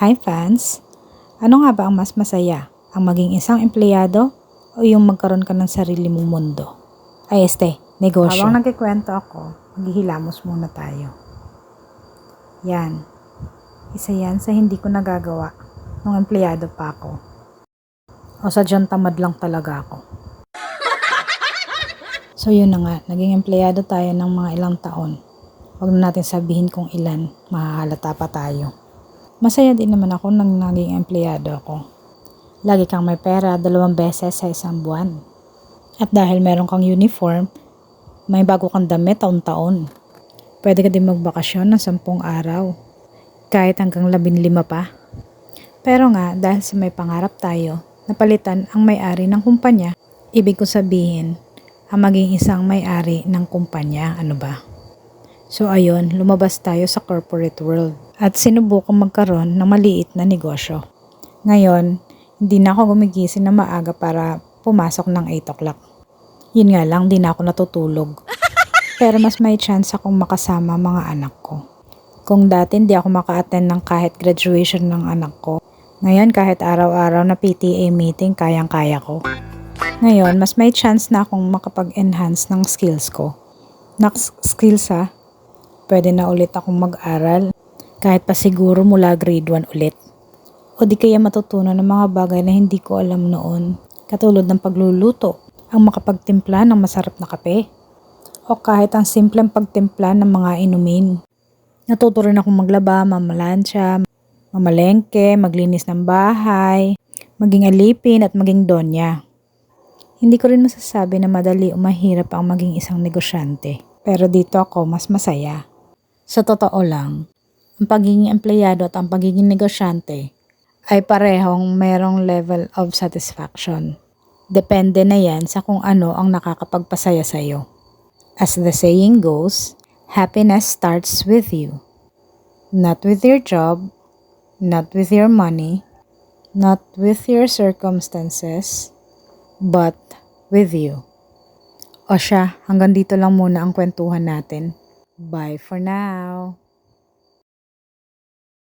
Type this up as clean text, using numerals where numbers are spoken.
Hi fans! Ano nga ba ang mas masaya? Ang maging isang empleyado o yung magkaroon ka ng sarili mong mundo? Ay negosyo. Habang nagkikwento ako, maghihilamos muna tayo. Yan. Isa yan sa hindi ko nagagawa nung empleyado pa ako. O sadyang tamad lang talaga ako. So yun na nga, naging empleyado tayo ng mga ilang taon. Huwag na natin sabihin kung ilan, mahahalata pa tayo. Masaya din naman ako nang naging empleyado ako. Lagi kang may pera 2 beses sa isang buwan. At dahil meron kang uniform, may bago kang damit taon-taon. Pwede ka din magbakasyon ng 10 araw. Kahit hanggang 15 pa. Pero nga, dahil sa may pangarap tayo, napalitan ang may-ari ng kumpanya. Ibig ko sabihin, ang maging isang may-ari ng kumpanya, ano ba? So ayun, lumabas tayo sa corporate world at sinubukang magkaroon ng maliit na negosyo. Ngayon, hindi na ako gumigising na maaga para pumasok ng 8 o'clock. Yun nga lang, di na ako natutulog. Pero mas may chance akong makasama mga anak ko. Kung dati hindi ako maka-attend ng kahit graduation ng anak ko, ngayon kahit araw-araw na PTA meeting, kayang-kaya ko. Ngayon, mas may chance na akong makapag-enhance ng skills ko. Skills ha? Pwede na ulit akong mag-aral, kahit pa siguro mula grade 1 ulit. O di kaya matutunan ng mga bagay na hindi ko alam noon, katulad ng pagluluto, ang makapagtimpla ng masarap na kape, o kahit ang simpleng pagtimpla ng mga inumin. Natuto rin akong maglaba, mamalansya, mamalengke, maglinis ng bahay, maging alipin at maging donya. Hindi ko rin masasabi na madali o mahirap ang maging isang negosyante, pero dito ako mas masaya. Sa totoo lang, ang pagiging empleyado at ang pagiging negosyante ay parehong merong level of satisfaction. Depende na yan sa kung ano ang nakakapagpasaya sa'yo. As the saying goes, happiness starts with you. Not with your job, not with your money, not with your circumstances, but with you. O siya, hanggang dito lang muna ang kwentuhan natin. Bye for now!